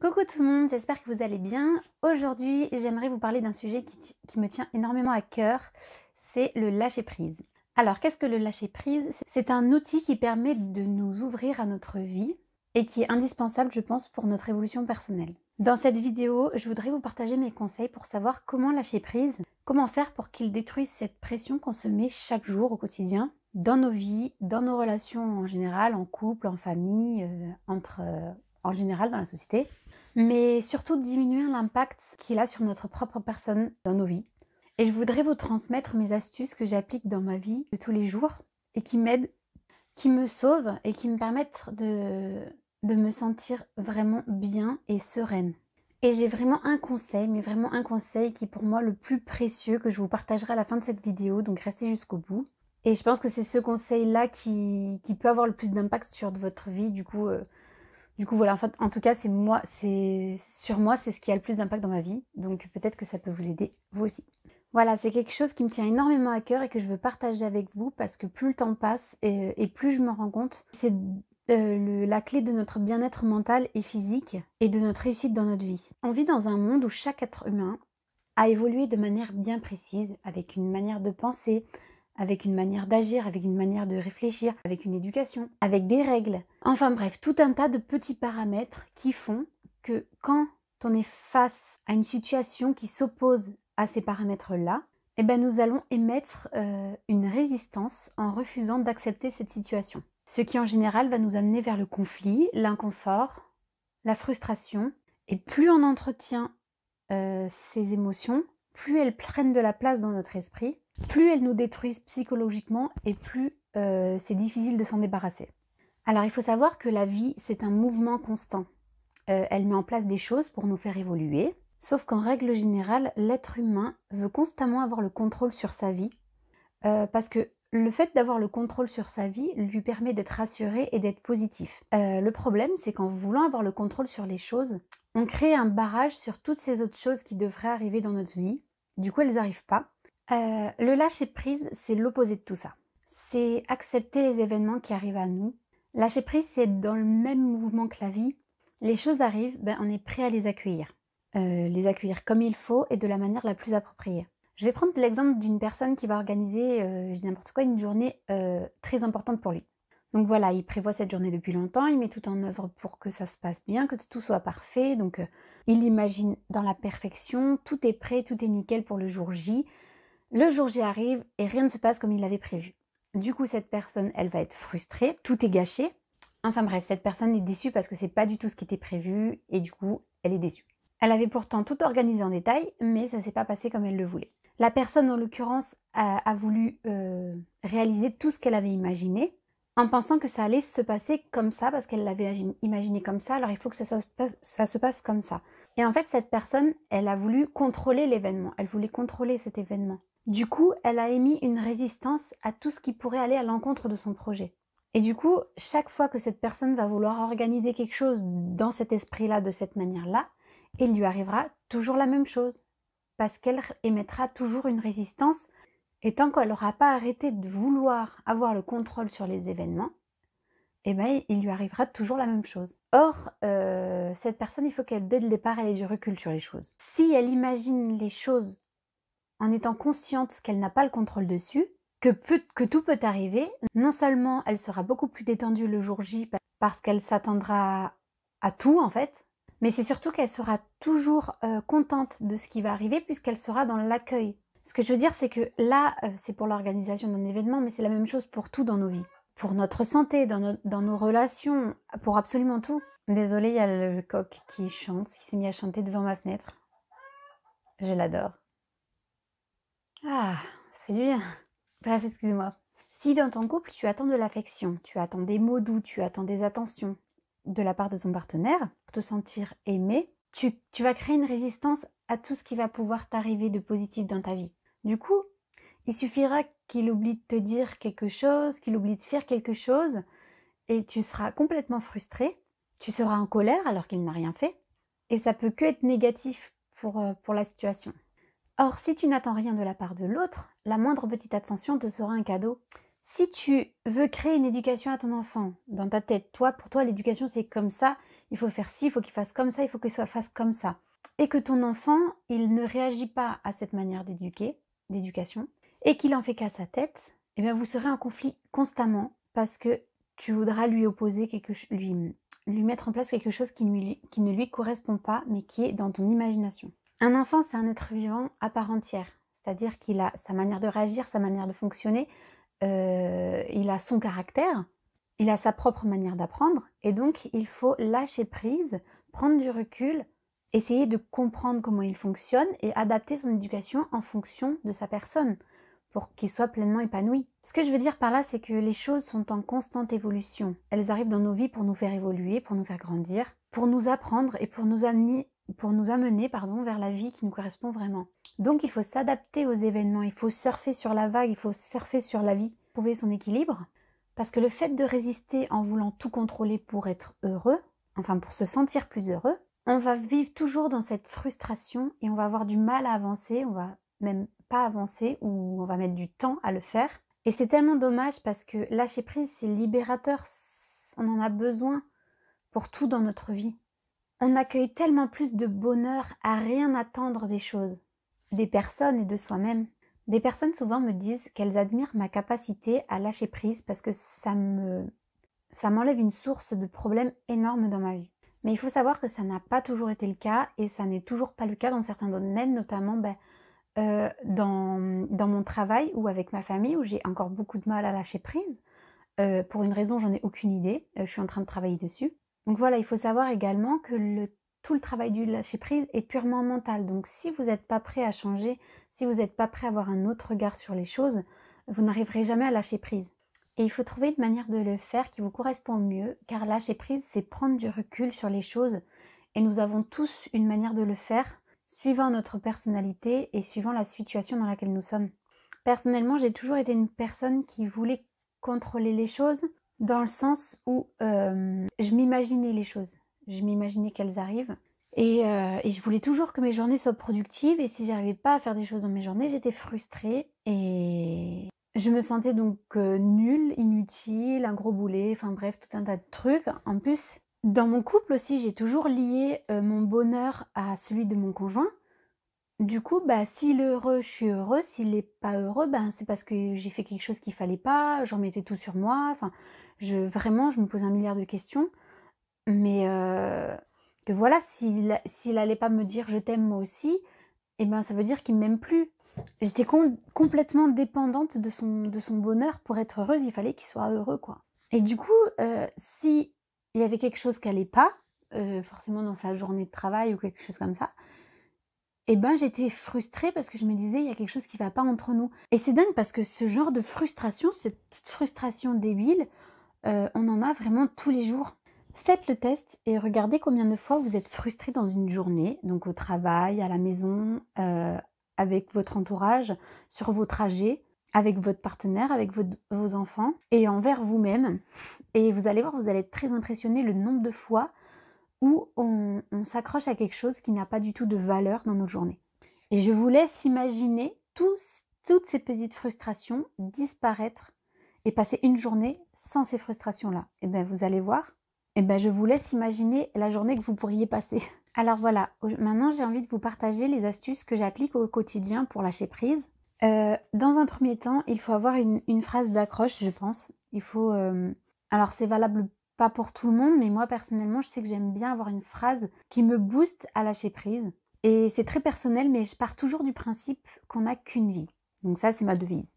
Coucou tout le monde, j'espère que vous allez bien. Aujourd'hui, j'aimerais vous parler d'un sujet qui me tient énormément à cœur, c'est le lâcher-prise. Alors, qu'est-ce que le lâcher-prise? C'est un outil qui permet de nous ouvrir à notre vie et qui est indispensable, je pense, pour notre évolution personnelle. Dans cette vidéo, je voudrais vous partager mes conseils pour savoir comment lâcher prise, comment faire pour qu'il détruise cette pression qu'on se met chaque jour au quotidien, dans nos vies, dans nos relations en général, en couple, en famille, en général dans la société, mais surtout diminuer l'impact qu'il a sur notre propre personne dans nos vies. Et je voudrais vous transmettre mes astuces que j'applique dans ma vie de tous les jours et qui m'aident, qui me sauvent et qui me permettent de me sentir vraiment bien et sereine. Et j'ai vraiment un conseil, mais vraiment un conseil qui est pour moi le plus précieux que je vous partagerai à la fin de cette vidéo, donc restez jusqu'au bout. Et je pense que c'est ce conseil-là qui peut avoir le plus d'impact sur votre vie, du coup voilà, en tout cas, c'est ce qui a le plus d'impact dans ma vie. Donc peut-être que ça peut vous aider, vous aussi. Voilà, c'est quelque chose qui me tient énormément à cœur et que je veux partager avec vous parce que plus le temps passe et plus je me rends compte, c'est la clé de notre bien-être mental et physique et de notre réussite dans notre vie. On vit dans un monde où chaque être humain a évolué de manière bien précise, avec une manière de penser, avec une manière d'agir, avec une manière de réfléchir, avec une éducation, avec des règles. Enfin bref, tout un tas de petits paramètres qui font que quand on est face à une situation qui s'oppose à ces paramètres-là, eh ben nous allons émettre une résistance en refusant d'accepter cette situation. Ce qui en général va nous amener vers le conflit, l'inconfort, la frustration. Et plus on entretient ces émotions, plus elles prennent de la place dans notre esprit, plus elles nous détruisent psychologiquement et plus c'est difficile de s'en débarrasser. Alors il faut savoir que la vie, c'est un mouvement constant. Elle met en place des choses pour nous faire évoluer, sauf qu'en règle générale, l'être humain veut constamment avoir le contrôle sur sa vie, parce que le fait d'avoir le contrôle sur sa vie lui permet d'être rassuré et d'être positif. Le problème, c'est qu'en voulant avoir le contrôle sur les choses, on crée un barrage sur toutes ces autres choses qui devraient arriver dans notre vie. Du coup, elles n'arrivent pas. Le lâcher-prise, c'est l'opposé de tout ça. C'est accepter les événements qui arrivent à nous. Lâcher-prise, c'est être dans le même mouvement que la vie. Les choses arrivent, on est prêt à les accueillir. Les accueillir comme il faut et de la manière la plus appropriée. Je vais prendre l'exemple d'une personne qui va organiser, je dis n'importe quoi, une journée très importante pour lui. Donc voilà, il prévoit cette journée depuis longtemps, il met tout en œuvre pour que ça se passe bien, que tout soit parfait. Donc il imagine dans la perfection, tout est prêt, tout est nickel pour le jour J. Le jour J arrive et rien ne se passe comme il l'avait prévu. Du coup, cette personne, elle va être frustrée, tout est gâché. Enfin bref, cette personne est déçue parce que c'est pas du tout ce qui était prévu et du coup, elle est déçue. Elle avait pourtant tout organisé en détail, mais ça s'est pas passé comme elle le voulait. La personne, en l'occurrence, a voulu réaliser tout ce qu'elle avait imaginé en pensant que ça allait se passer comme ça, parce qu'elle l'avait imaginé comme ça, alors il faut que ça se passe comme ça. Et en fait, cette personne, elle a voulu contrôler l'événement, elle voulait contrôler cet événement. Du coup, elle a émis une résistance à tout ce qui pourrait aller à l'encontre de son projet. Et du coup, chaque fois que cette personne va vouloir organiser quelque chose dans cet esprit-là, de cette manière-là, il lui arrivera toujours la même chose. Parce qu'elle émettra toujours une résistance, et tant qu'elle n'aura pas arrêté de vouloir avoir le contrôle sur les événements, il lui arrivera toujours la même chose. Or, cette personne, il faut qu'elle, dès le départ, elle ait du recul sur les choses. Si elle imagine les choses en étant consciente qu'elle n'a pas le contrôle dessus, que tout peut arriver, non seulement elle sera beaucoup plus détendue le jour J parce qu'elle s'attendra à tout en fait, mais c'est surtout qu'elle sera toujours contente de ce qui va arriver puisqu'elle sera dans l'accueil. Ce que je veux dire, c'est que là, c'est pour l'organisation d'un événement, mais c'est la même chose pour tout dans nos vies. Pour notre santé, dans nos relations, pour absolument tout. Désolée, il y a le coq qui chante, qui s'est mis à chanter devant ma fenêtre. Je l'adore. Ah, ça fait du bien. Bref, excusez-moi. Si dans ton couple, tu attends de l'affection, tu attends des mots doux, tu attends des attentions de la part de ton partenaire, pour te sentir aimé, tu vas créer une résistance à tout ce qui va pouvoir t'arriver de positif dans ta vie. Du coup, il suffira qu'il oublie de te dire quelque chose, qu'il oublie de faire quelque chose, et tu seras complètement frustré, tu seras en colère alors qu'il n'a rien fait, et ça peut que être négatif pour la situation. Or, si tu n'attends rien de la part de l'autre, la moindre petite attention te sera un cadeau. Si tu veux créer une éducation à ton enfant dans ta tête, pour toi l'éducation c'est comme ça, il faut faire ci, il faut qu'il fasse comme ça, il faut qu'il fasse comme ça. Et que ton enfant, il ne réagit pas à cette manière d'éducation, et qu'il en fait qu'à sa tête, eh bien vous serez en conflit constamment parce que tu voudras lui opposer lui mettre en place quelque chose qui ne lui correspond pas, mais qui est dans ton imagination. Un enfant, c'est un être vivant à part entière, c'est-à-dire qu'il a sa manière de réagir, sa manière de fonctionner, il a son caractère, il a sa propre manière d'apprendre, et donc il faut lâcher prise, prendre du recul, essayer de comprendre comment il fonctionne et adapter son éducation en fonction de sa personne pour qu'il soit pleinement épanoui. Ce que je veux dire par là, c'est que les choses sont en constante évolution. Elles arrivent dans nos vies pour nous faire évoluer, pour nous faire grandir, pour nous apprendre et pour nous amener vers la vie qui nous correspond vraiment. Donc il faut s'adapter aux événements, il faut surfer sur la vague, il faut surfer sur la vie, trouver son équilibre. Parce que le fait de résister en voulant tout contrôler pour être heureux, enfin pour se sentir plus heureux, on va vivre toujours dans cette frustration et on va avoir du mal à avancer, on va même pas avancer ou on va mettre du temps à le faire. Et c'est tellement dommage parce que lâcher prise, c'est libérateur, on en a besoin pour tout dans notre vie. On accueille tellement plus de bonheur à rien attendre des choses, des personnes et de soi-même. Des personnes souvent me disent qu'elles admirent ma capacité à lâcher prise parce que ça m'enlève une source de problèmes énormes dans ma vie. Mais il faut savoir que ça n'a pas toujours été le cas et ça n'est toujours pas le cas dans certains domaines, notamment dans mon travail ou avec ma famille où j'ai encore beaucoup de mal à lâcher prise. Pour une raison, j'en ai aucune idée, je suis en train de travailler dessus. Donc voilà, il faut savoir également que tout le travail du lâcher prise est purement mental. Donc si vous n'êtes pas prêt à changer, si vous n'êtes pas prêt à avoir un autre regard sur les choses, vous n'arriverez jamais à lâcher prise. Et il faut trouver une manière de le faire qui vous correspond mieux, car lâcher prise, c'est prendre du recul sur les choses. Et nous avons tous une manière de le faire, suivant notre personnalité et suivant la situation dans laquelle nous sommes. Personnellement, j'ai toujours été une personne qui voulait contrôler les choses, dans le sens où je m'imaginais les choses. Je m'imaginais qu'elles arrivent. Et je voulais toujours que mes journées soient productives. Et si j'arrivais pas à faire des choses dans mes journées, j'étais frustrée. Et je me sentais donc nulle, inutile, un gros boulet, enfin bref, tout un tas de trucs. En plus, dans mon couple aussi, j'ai toujours lié mon bonheur à celui de mon conjoint. Du coup, s'il est heureux, je suis heureuse. S'il n'est pas heureux, c'est parce que j'ai fait quelque chose qu'il fallait pas, j'en mettais tout sur moi. Enfin, vraiment, je me pose un milliard de questions. Mais que voilà, s'il allait pas me dire je t'aime moi aussi, ça veut dire qu'il m'aime plus. J'étais complètement dépendante de son bonheur. Pour être heureuse, il fallait qu'il soit heureux, quoi. Et du coup, si il y avait quelque chose qui allait pas, forcément dans sa journée de travail ou quelque chose comme ça, j'étais frustrée parce que je me disais, il y a quelque chose qui va pas entre nous. Et c'est dingue parce que ce genre de frustration, cette petite frustration débile, on en a vraiment tous les jours. Faites le test et regardez combien de fois vous êtes frustré dans une journée, donc au travail, à la maison, avec votre entourage, sur vos trajets, avec votre partenaire, avec vos enfants et envers vous-même. Et vous allez voir, vous allez être très impressionné le nombre de fois où on s'accroche à quelque chose qui n'a pas du tout de valeur dans notre journée. Et je vous laisse imaginer toutes ces petites frustrations disparaître et passer une journée sans ces frustrations-là. Vous allez voir, je vous laisse imaginer la journée que vous pourriez passer. Alors voilà, maintenant j'ai envie de vous partager les astuces que j'applique au quotidien pour lâcher prise. Dans un premier temps, il faut avoir une phrase d'accroche, je pense. Il faut... alors c'est valable pas pour tout le monde, mais moi personnellement, je sais que j'aime bien avoir une phrase qui me booste à lâcher prise. Et c'est très personnel, mais je pars toujours du principe qu'on n'a qu'une vie. Donc ça, c'est ma devise.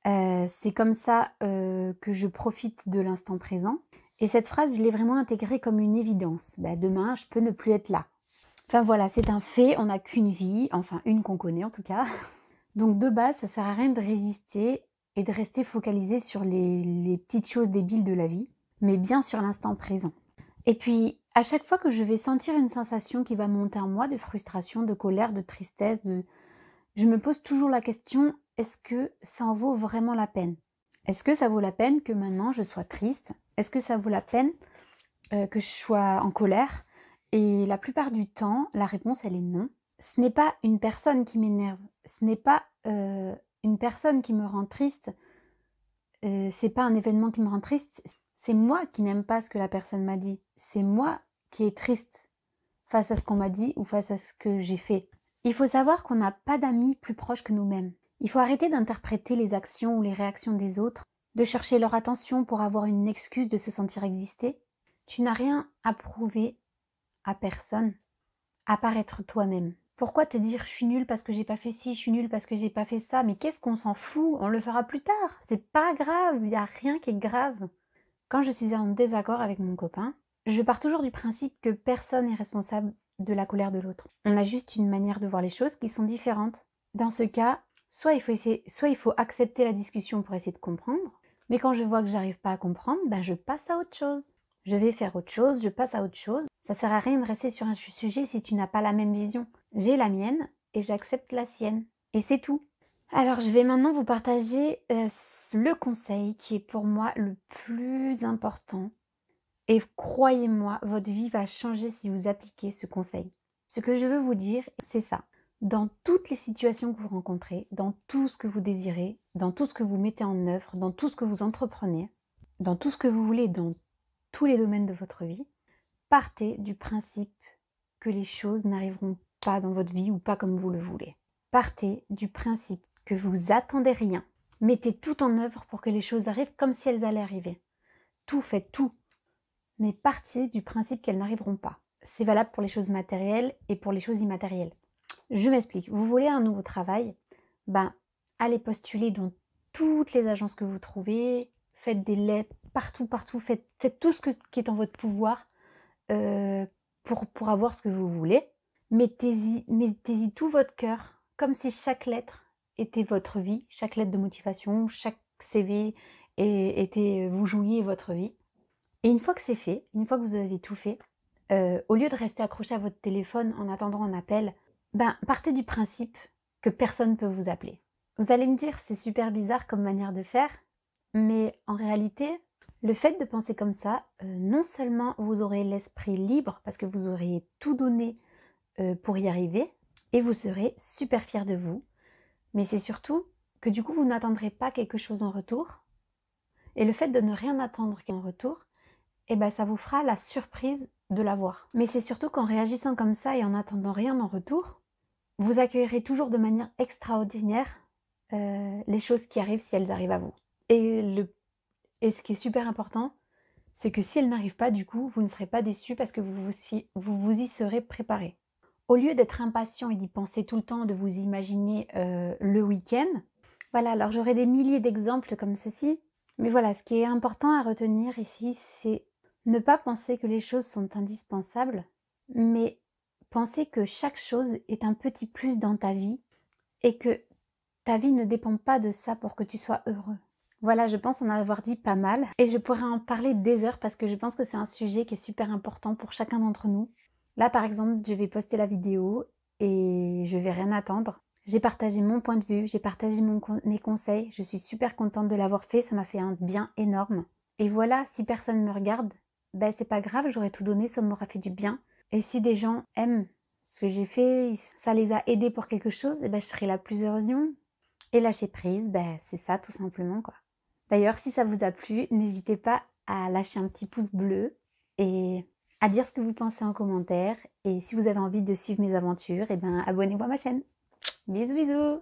C'est comme ça que je profite de l'instant présent. Et cette phrase, je l'ai vraiment intégrée comme une évidence. Demain, je peux ne plus être là. Enfin voilà, c'est un fait, on n'a qu'une vie, enfin une qu'on connaît en tout cas. Donc de base, ça sert à rien de résister et de rester focalisé sur les petites choses débiles de la vie, mais bien sur l'instant présent. Et puis, à chaque fois que je vais sentir une sensation qui va monter en moi, de frustration, de colère, de tristesse, je me pose toujours la question, est-ce que ça en vaut vraiment la peine ? Est-ce que ça vaut la peine que maintenant je sois triste ? Est-ce que ça vaut la peine que je sois en colère ? Et la plupart du temps, la réponse, elle est non. Ce n'est pas une personne qui m'énerve, ce n'est pas une personne qui me rend triste, c'est pas un événement qui me rend triste, c'est moi qui n'aime pas ce que la personne m'a dit, c'est moi qui est triste face à ce qu'on m'a dit ou face à ce que j'ai fait. Il faut savoir qu'on n'a pas d'amis plus proches que nous-mêmes. Il faut arrêter d'interpréter les actions ou les réactions des autres, de chercher leur attention pour avoir une excuse de se sentir exister. Tu n'as rien à prouver à personne, à part être toi-même. Pourquoi te dire je suis nulle parce que j'ai pas fait ci, je suis nulle parce que j'ai pas fait ça, mais qu'est-ce qu'on s'en fout, on le fera plus tard, c'est pas grave, il n'y a rien qui est grave. Quand je suis en désaccord avec mon copain, je pars toujours du principe que personne n'est responsable de la colère de l'autre. On a juste une manière de voir les choses qui sont différentes. Dans ce cas, soit il faut accepter la discussion pour essayer de comprendre, mais quand je vois que j'arrive pas à comprendre, je passe à autre chose. Je vais faire autre chose, je passe à autre chose. Ça sert à rien de rester sur un sujet si tu n'as pas la même vision. J'ai la mienne et j'accepte la sienne. Et c'est tout. Alors je vais maintenant vous partager le conseil qui est pour moi le plus important. Et croyez-moi, votre vie va changer si vous appliquez ce conseil. Ce que je veux vous dire, c'est ça. Dans toutes les situations que vous rencontrez, dans tout ce que vous désirez, dans tout ce que vous mettez en œuvre, dans tout ce que vous entreprenez, dans tout ce que vous voulez, dans tous les domaines de votre vie, partez du principe que les choses n'arriveront pas dans votre vie ou pas comme vous le voulez. Partez du principe que vous attendez rien. Mettez tout en œuvre pour que les choses arrivent comme si elles allaient arriver. Tout, faites tout. Mais partez du principe qu'elles n'arriveront pas. C'est valable pour les choses matérielles et pour les choses immatérielles. Je m'explique. Vous voulez un nouveau travail, allez postuler dans toutes les agences que vous trouvez, faites des lettres partout, faites tout ce qui est en votre pouvoir pour avoir ce que vous voulez. Mettez-y tout votre cœur, comme si chaque lettre était votre vie, chaque lettre de motivation, chaque CV vous jouiez votre vie. Et une fois que c'est fait, une fois que vous avez tout fait, au lieu de rester accroché à votre téléphone en attendant un appel, partez du principe que personne ne peut vous appeler. Vous allez me dire, c'est super bizarre comme manière de faire, mais en réalité, le fait de penser comme ça, non seulement vous aurez l'esprit libre parce que vous aurez tout donné pour y arriver, et vous serez super fiers de vous, mais c'est surtout que du coup vous n'attendrez pas quelque chose en retour, et le fait de ne rien attendre en retour, ça vous fera la surprise de l'avoir. Mais c'est surtout qu'en réagissant comme ça et en attendant rien en retour, vous accueillerez toujours de manière extraordinaire les choses qui arrivent si elles arrivent à vous. Et ce qui est super important, c'est que si elles n'arrivent pas, du coup, vous ne serez pas déçus parce que vous y serez préparé. Au lieu d'être impatient et d'y penser tout le temps, de vous imaginer le week-end, voilà, alors j'aurai des milliers d'exemples comme ceci, mais voilà, ce qui est important à retenir ici, c'est ne pas penser que les choses sont indispensables, mais penser que chaque chose est un petit plus dans ta vie et que ta vie ne dépend pas de ça pour que tu sois heureux. Voilà, je pense en avoir dit pas mal et je pourrais en parler des heures parce que je pense que c'est un sujet qui est super important pour chacun d'entre nous. Là, par exemple, je vais poster la vidéo et je vais rien attendre. J'ai partagé mon point de vue, j'ai partagé mes conseils. Je suis super contente de l'avoir fait, ça m'a fait un bien énorme. Et voilà, si personne me regarde, c'est pas grave, j'aurais tout donné, ça m'aura fait du bien. Et si des gens aiment ce que j'ai fait, ça les a aidés pour quelque chose, je serai la plus heureuse du monde. Et lâcher prise, c'est ça tout simplement quoi. D'ailleurs, si ça vous a plu, n'hésitez pas à lâcher un petit pouce bleu et à dire ce que vous pensez en commentaire. Et si vous avez envie de suivre mes aventures, abonnez-vous à ma chaîne. Bisous bisous.